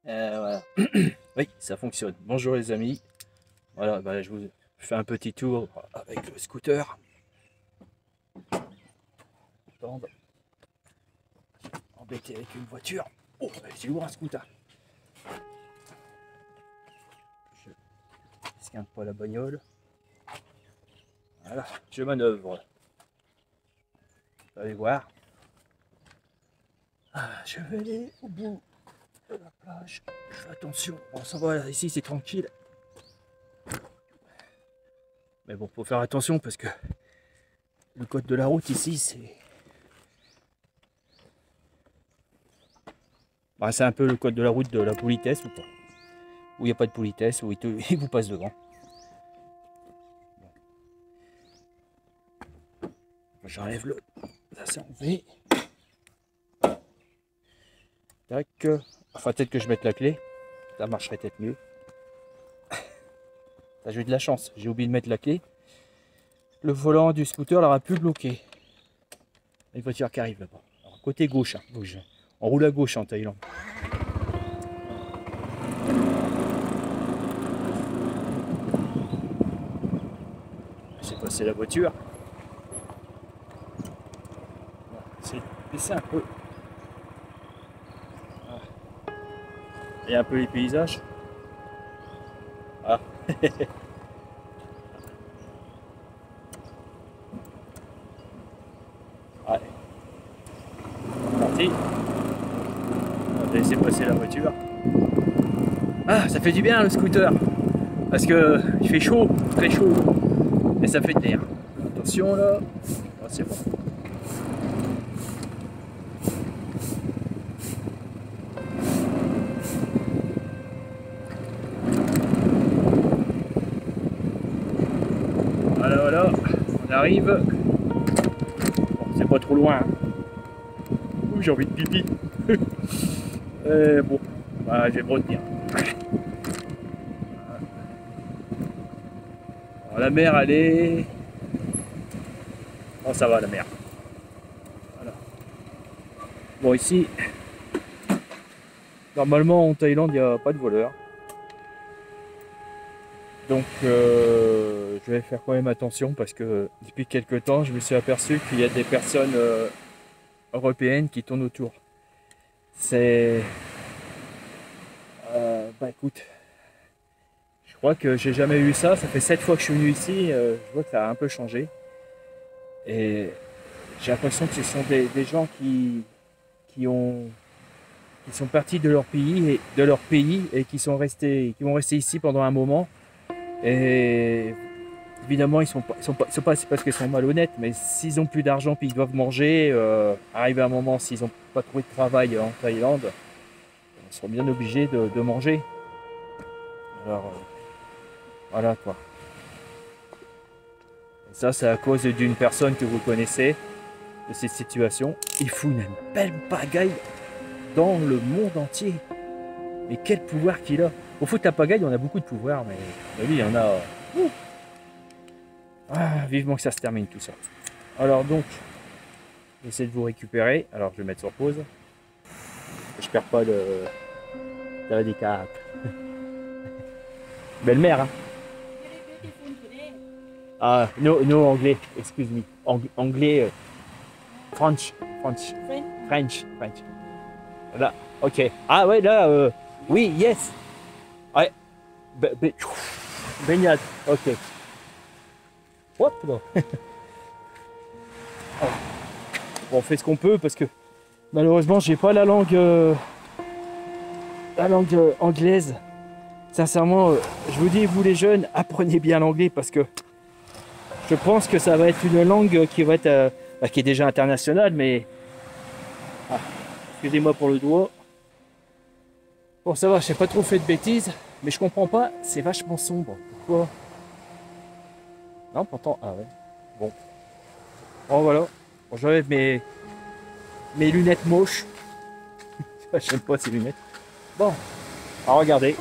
Voilà. Oui, ça fonctionne. Bonjour les amis. Voilà, bah, je vous fais un petit tour avec le scooter. Attendre. Embêté avec une voiture. Oh, c'est lourd un scooter. Je esquinte pas la bagnole. Voilà, je manœuvre. Vous allez voir. Je vais aller au bout de la plage. Je fais attention. Bon, ça va, là, ici c'est tranquille. Mais bon, faut faire attention parce que le code de la route ici, c'est... Bah, c'est un peu le code de la route de la politesse ou pas. Où il n'y a pas de politesse, où il vous passe devant. J'enlève le... Ça c'est enlevé. Tac. Enfin, peut-être que je mette la clé. Ça marcherait peut-être mieux. J'ai eu de la chance. J'ai oublié de mettre la clé. Le volant du scooter l'aura plus bloqué. Une voiture qui arrive là-bas. Côté gauche, hein. On roule à gauche en Thaïlande. J'ai passé la voiture. C'est baissé un peu. Et un peu les paysages. Ah. Allez. Parti. On va laisser passer la voiture. Ah, ça fait du bien le scooter. Parce que il fait chaud, très chaud. Et ça fait de l'air. Attention là. Ah, c'est bon. Voilà, on arrive. Bon, c'est pas trop loin. Hein. J'ai envie de pipi. Bon, bah, je vais me retenir. Alors, la mer, elle est... Oh, ça va, la mer. Voilà. Bon, ici, normalement, en Thaïlande, il n'y a pas de voleurs. Donc, je vais faire quand même attention parce que depuis quelques temps, je me suis aperçu qu'il y a des personnes européennes qui tournent autour. C'est... bah écoute, je crois que j'ai jamais eu ça. Ça fait 7 fois que je suis venu ici. Je vois que ça a un peu changé. Et j'ai l'impression que ce sont des gens qui sont partis de leur pays et qui vont rester ici pendant un moment. Et évidemment, ils sont pas c'est parce qu'ils sont malhonnêtes, mais s'ils ont plus d'argent puis ils doivent manger, arrivé à un moment, s'ils n'ont pas trouvé de travail en Thaïlande, ils seront bien obligés de manger. Alors, voilà quoi. Et ça, c'est à cause d'une personne que vous connaissez, de cette situation. Il fout une belle pagaille dans le monde entier. Mais quel pouvoir qu'il a. Au foot à pagaille, on a beaucoup de pouvoir, mais lui, il y en a... Ah, vivement que ça se termine tout ça. Alors donc, j'essaie de vous récupérer. Alors, je vais mettre sur pause. Je perds pas le handicap. Belle-mère, hein. Ah, no anglais, excuse me. Anglais, French. French. Là, ok. Ah ouais, là, oui, yes. Ouais. Baignade, ok. Hop là. Bon, on fait ce qu'on peut parce que malheureusement, j'ai pas la langue anglaise. Sincèrement, je vous dis, vous les jeunes, apprenez bien l'anglais parce que je pense que ça va être une langue qui va être, qui est déjà internationale, mais excusez-moi pour le doigt. Bon, ça va, je n'ai pas trop fait de bêtises, mais je comprends pas, c'est vachement sombre. Pourquoi? Non, pourtant, ah ouais. Bon. Bon, voilà. Bon, j'enlève mes lunettes moches. J'aime pas ces lunettes. Bon, alors regardez.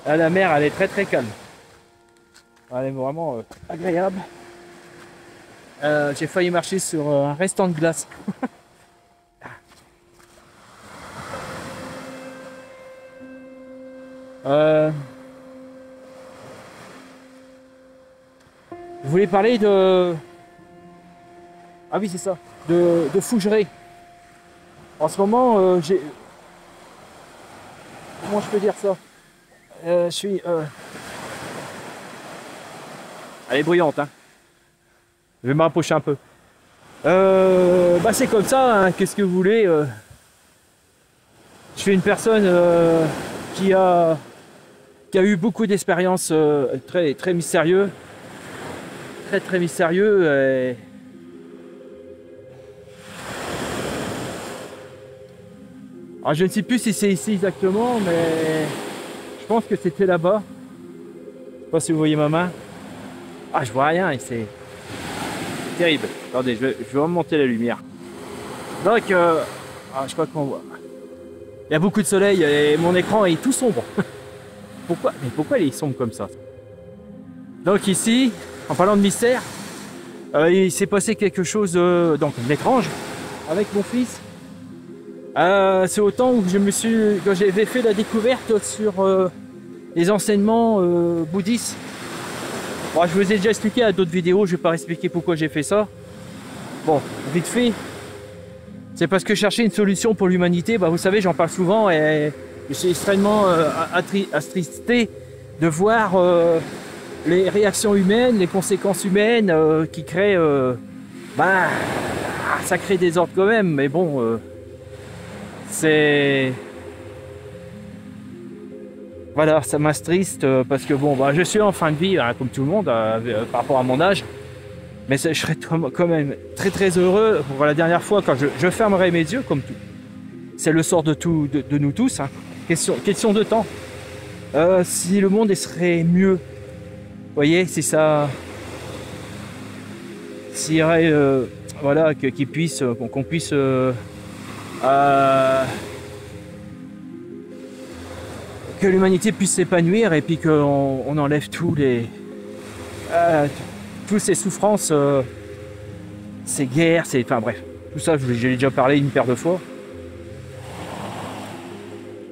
Là, la mer, elle est très très calme. Elle est vraiment agréable. J'ai failli marcher sur un restant de glace. Je voulais parler de... Ah oui, c'est ça. De Fougeray. En ce moment, j'ai... Comment je peux dire ça? Je suis... Elle est bruyante, hein. Je vais me rapprocher un peu. Bah c'est comme ça, hein. Qu'est-ce que vous voulez? Je suis une personne qui a eu beaucoup d'expériences très mystérieux. Très mystérieux. Alors je ne sais plus si c'est ici exactement, mais je pense que c'était là-bas. Je sais pas si vous voyez ma main. Ah, je vois rien et c'est terrible. Attendez, je vais remonter la lumière. Donc, je crois qu'on voit. Il y a beaucoup de soleil et mon écran est tout sombre. Pourquoi? Mais pourquoi il est sombre comme ça? Donc ici, en parlant de mystère, il s'est passé quelque chose d'étrange avec mon fils. C'est au temps où quand j'avais fait la découverte sur les enseignements bouddhistes. Bon, je vous ai déjà expliqué à d'autres vidéos, je ne vais pas expliquer pourquoi j'ai fait ça. Bon, vite fait, c'est parce que chercher une solution pour l'humanité, bah, vous savez, j'en parle souvent et je suis extrêmement attristé de voir les réactions humaines, les conséquences humaines qui créent... ça crée des ordres quand même, mais bon, c'est... Voilà, ça m'attriste parce que bon, je suis en fin de vie, hein, comme tout le monde, par rapport à mon âge. Mais je serais quand même très heureux pour la dernière fois quand je fermerai mes yeux, comme tout. C'est le sort de nous tous, hein. Question de temps. Si le monde serait mieux, vous voyez, si ça... S'il y aurait, voilà, qu'on puisse... que l'humanité puisse s'épanouir et puis qu'on enlève toutes ces souffrances, ces guerres, enfin bref, tout ça j'ai déjà parlé une paire de fois.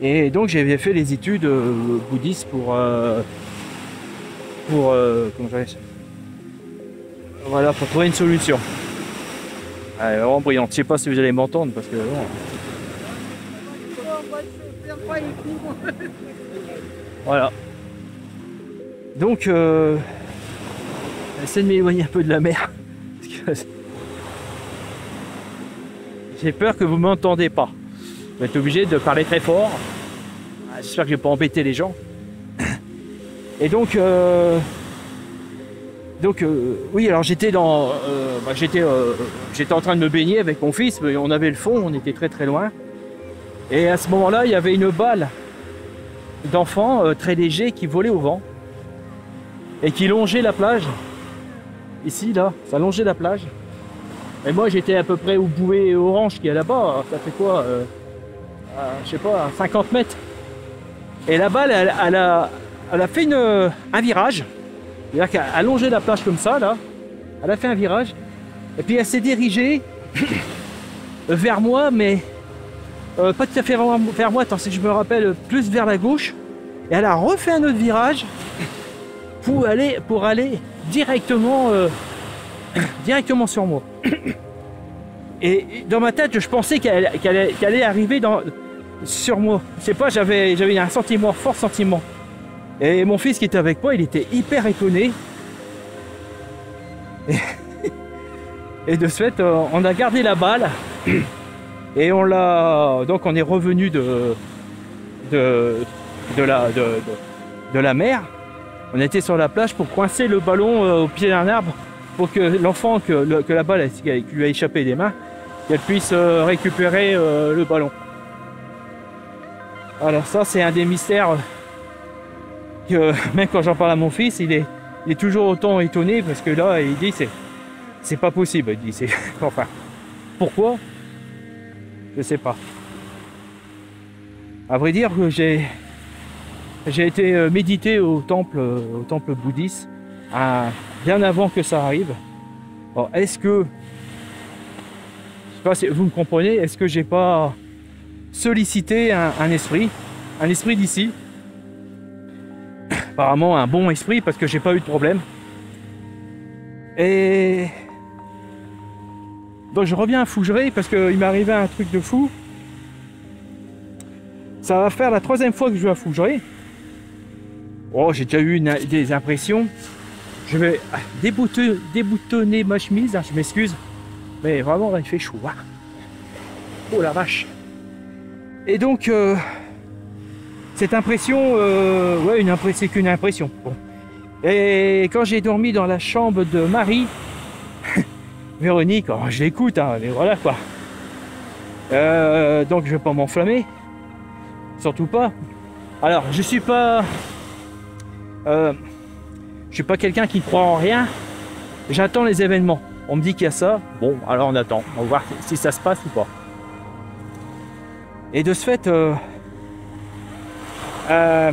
Et donc j'avais fait les études bouddhistes pour voilà, pour trouver une solution. Elle est vraiment brillante. Je sais pas si vous allez m'entendre parce que bon. Voilà. Donc, j'essaie de m'éloigner un peu de la mer. Parce que j'ai peur que vous ne m'entendez pas. Je vais être obligé de parler très fort. J'espère que je vais pas embêter les gens. Et donc, oui, alors j'étais en train de me baigner avec mon fils. Mais on avait le fond, on était très loin. Et à ce moment-là, il y avait une balle d'enfants très légers qui volaient au vent et qui longeaient la plage. Ici, là, ça longeait la plage. Et moi, j'étais à peu près au bouée orange qui est là-bas. Ça fait quoi je sais pas, 50 mètres. Et la balle, elle a fait un virage. C'est-à-dire qu'elle a longé la plage comme ça, là. Elle a fait un virage. Et puis elle s'est dirigée vers moi, mais pas tout à fait vers moi, tant que je me rappelle, plus vers la gauche. Et elle a refait un autre virage pour aller directement sur moi. Et dans ma tête, je pensais qu'elle allait arriver sur moi. Je sais pas, j'avais un fort sentiment. Et mon fils qui était avec moi, il était hyper étonné. Et de ce fait, on a gardé la balle. Et donc on est revenu de la mer. On était sur la plage pour coincer le ballon au pied d'un arbre pour que l'enfant, que la balle qui lui a échappé des mains, qu'elle puisse récupérer le ballon. Alors ça, c'est un des mystères que même quand j'en parle à mon fils, il est toujours autant étonné parce que là, il dit c'est pas possible. Il dit enfin, pourquoi? Je sais pas. À vrai dire, j'ai été méditer au temple bouddhiste bien avant que ça arrive. Bon, est-ce que, je sais pas si vous me comprenez, est-ce que j'ai pas sollicité un esprit d'ici, apparemment un bon esprit parce que j'ai pas eu de problème. Et donc je reviens à Fougeray parce qu'il m'est arrivé un truc de fou. Ça va faire la 3e fois que je vais à Fougeray. Oh, j'ai déjà eu des impressions. Je vais déboutonner ma chemise, hein, je m'excuse. Mais vraiment, là, il fait chaud. Hein. Oh la vache. Et donc, cette impression, ouais, c'est qu'une impression. Bon. Et quand j'ai dormi dans la chambre de Marie, Véronique, oh, je l'écoute, hein, mais voilà quoi. Donc, je vais pas m'enflammer. Surtout pas. Alors, je suis pas quelqu'un qui croit en rien. J'attends les événements. On me dit qu'il y a ça. Bon, alors on attend. On va voir si ça se passe ou pas. Et de ce fait, on va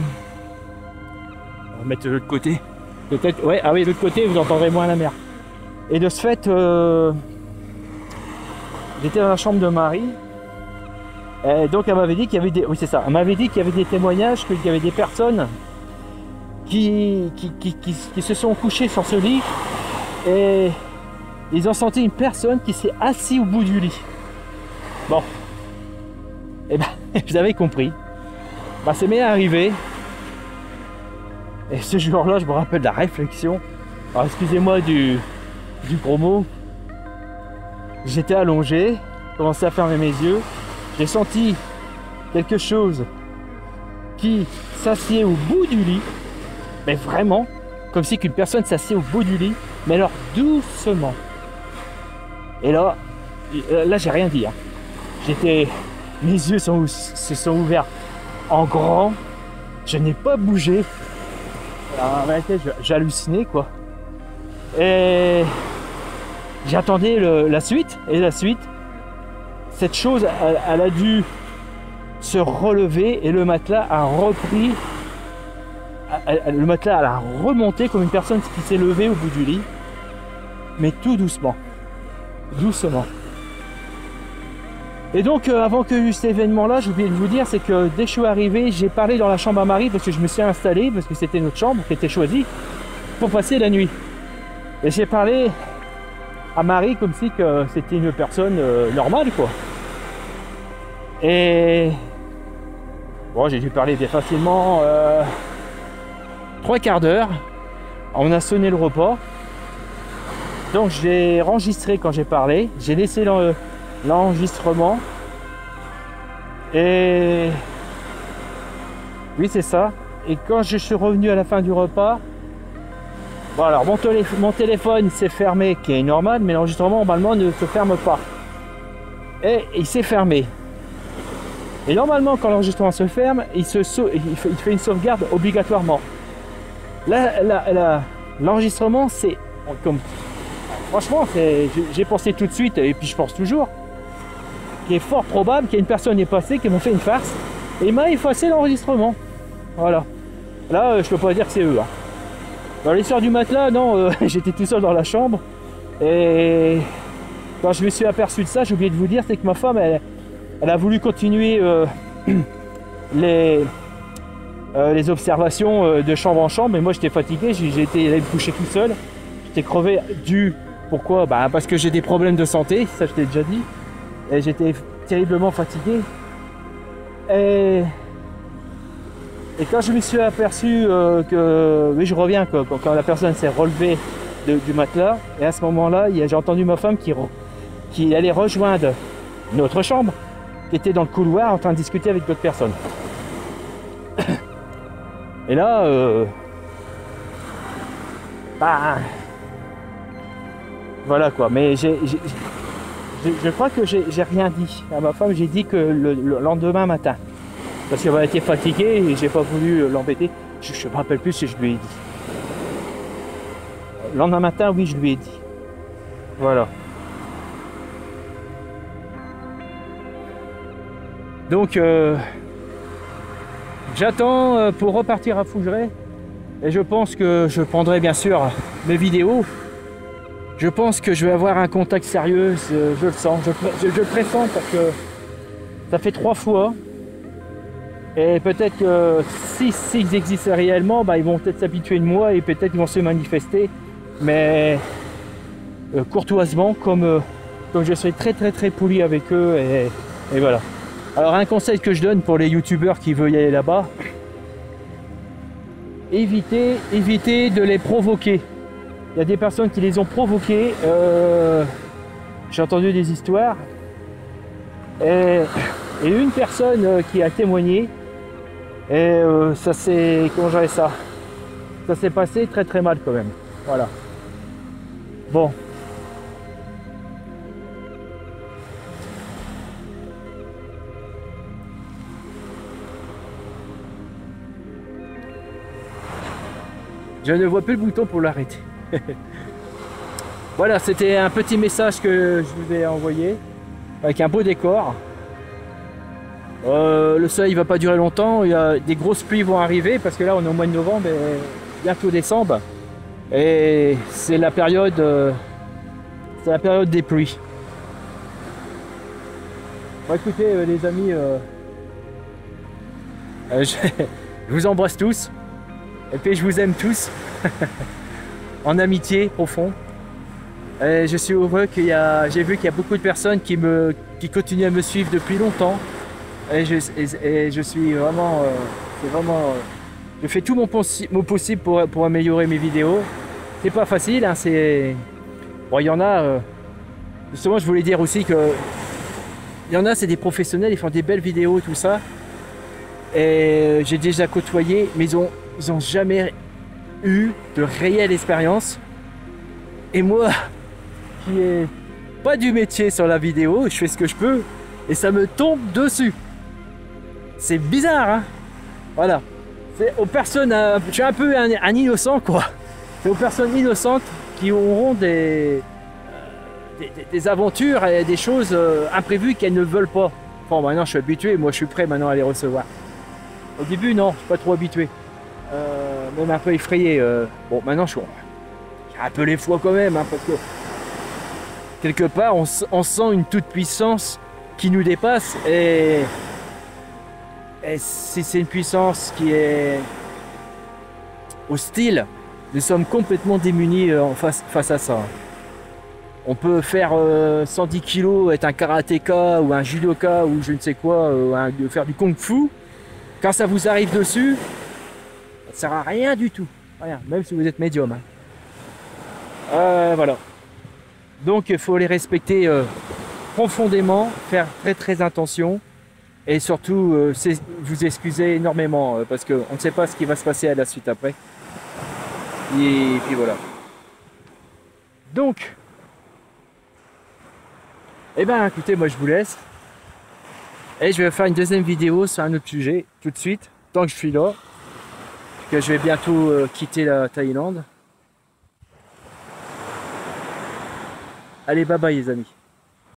mettre de l'autre côté. Peut-être, ouais, ah oui, de l'autre côté, vous entendrez moins la mer. Et de ce fait, j'étais dans la chambre de Marie. Et donc elle m'avait dit qu'il y avait des, oui c'est ça, elle m'avait dit qu'il y avait des témoignages, qu'il y avait des personnes qui se sont couchées sur ce lit et ils ont senti une personne qui s'est assise au bout du lit. Bon, et ben vous avez compris. Ben, c'est m'est arrivé. Et ce jour-là, je me rappelle de la réflexion. Alors excusez-moi du gros mot. J'étais allongé, commençais à fermer mes yeux. J'ai senti quelque chose qui s'assied au bout du lit, mais vraiment, comme si qu'une personne s'assied au bout du lit, mais alors doucement. Et là j'ai rien dit. Hein. Mes yeux se sont ouverts en grand. Je n'ai pas bougé. Alors, en réalité, j'ai halluciné quoi. Et j'attendais la suite. Et la suite, cette chose, elle a dû se relever et le matelas a repris. Le matelas elle a remonté comme une personne qui s'est levée au bout du lit, mais tout doucement. Doucement. Et donc, avant que cet événement-là, j'ai oublié de vous dire, c'est que dès que je suis arrivé, j'ai parlé dans la chambre à Marie parce que je me suis installé, parce que c'était notre chambre qui était choisie pour passer la nuit. Et j'ai parlé à Marie comme si que c'était une personne normale, quoi. Et bon, j'ai dû parler bien facilement 3/4 d'heure. On a sonné le repas. Donc j'ai enregistré quand j'ai parlé. J'ai laissé l'enregistrement. Et oui, c'est ça. Et quand je suis revenu à la fin du repas, bon, alors mon téléphone s'est fermé, qui est normal, mais l'enregistrement normalement ne se ferme pas. Et il s'est fermé. Et normalement, quand l'enregistrement se ferme, il fait une sauvegarde obligatoirement. L'enregistrement, c'est comme. Franchement, j'ai pensé tout de suite, et puis je pense toujours, qu'il est fort probable qu'il y ait une personne est passée qui m'a fait une farce et il m'a effacé l'enregistrement. Voilà. Là, je peux pas dire que c'est eux. Hein. Dans l'histoire du matelas, non, j'étais tout seul dans la chambre. Et quand je me suis aperçu de ça, j'ai oublié de vous dire, c'est que ma femme, elle a voulu continuer les observations de chambre en chambre, mais moi j'étais fatigué, j'ai été allé me coucher tout seul. J'étais crevé pourquoi ? Bah, parce que j'ai des problèmes de santé, ça je t'ai déjà dit. Et j'étais terriblement fatigué. Et quand je me suis aperçu que, oui je reviens, quand la personne s'est relevée du matelas, et à ce moment-là, j'ai entendu ma femme qui allait rejoindre notre chambre, qui était dans le couloir en train de discuter avec d'autres personnes. Et là, voilà quoi, mais je crois que j'ai rien dit à ma femme, j'ai dit que le lendemain matin, parce qu'elle était fatiguée et j'ai pas voulu l'embêter, je me rappelle plus si je lui ai dit. Le lendemain matin, oui, je lui ai dit. Voilà. Donc, j'attends pour repartir à Fougeray et je pense que je prendrai bien sûr mes vidéos. je pense que je vais avoir un contact sérieux, je le sens, je le pressens parce que ça fait 3 fois. Et peut-être que s'ils existent réellement, bah, ils vont peut-être s'habituer de moi et peut-être qu'ils vont se manifester. Mais courtoisement, comme je serai très poli avec eux. Et voilà. Alors un conseil que je donne pour les youtubeurs qui veulent y aller là-bas, évitez de les provoquer. Il y a des personnes qui les ont provoqués. J'ai entendu des histoires. Et une personne qui a témoigné. Et ça s'est... Comment j'avais ça? Ça s'est passé très mal quand même. Voilà. Bon. Je ne vois plus le bouton pour l'arrêter. Voilà, c'était un petit message que je vous ai envoyé avec un beau décor. Le soleil va pas durer longtemps, il y a des grosses pluies vont arriver parce que là on est au mois de novembre et bientôt décembre et c'est la période des pluies. Bon, écoutez les amis, je vous embrasse tous. Et puis je vous aime tous, en amitié profond. Et je suis heureux j'ai vu qu'il y a beaucoup de personnes qui continuent à me suivre depuis longtemps. Et je suis vraiment, je fais tout mon possible pour améliorer mes vidéos. C'est pas facile, hein, bon, il y en a, justement je voulais dire aussi que il y en a, c'est des professionnels, ils font des belles vidéos, tout ça. Et j'ai déjà côtoyé, mais ils ont jamais eu de réelle expérience. Et moi, qui n'ai pas du métier sur la vidéo, je fais ce que je peux et ça me tombe dessus. C'est bizarre, hein? Voilà. C'est aux personnes, je suis un peu un innocent, quoi. C'est aux personnes innocentes qui auront des aventures et des choses imprévues qu'elles ne veulent pas. Bon, maintenant je suis habitué, moi je suis prêt maintenant à les recevoir. Au début, non, je suis pas trop habitué. Même un peu effrayé. Bon, maintenant, j'ai un peu les fois quand même, hein, parce que quelque part, on sent une toute-puissance qui nous dépasse. Et si c'est une puissance qui est hostile, nous sommes complètement démunis face à ça. On peut faire 110 kilos, être un karatéka ou un judoka ou je ne sais quoi, faire du kung-fu. Quand ça vous arrive dessus, ça ne sert à rien du tout. Rien, même si vous êtes médium. Hein. Voilà. Donc il faut les respecter profondément, faire très attention. Et surtout, vous excuser énormément parce qu'on ne sait pas ce qui va se passer à la suite après. Et puis voilà. Donc, eh ben écoutez, moi je vous laisse. Et je vais faire une deuxième vidéo sur un autre sujet tout de suite, tant que je suis là. Que je vais bientôt quitter la Thaïlande. Allez, bye bye les amis.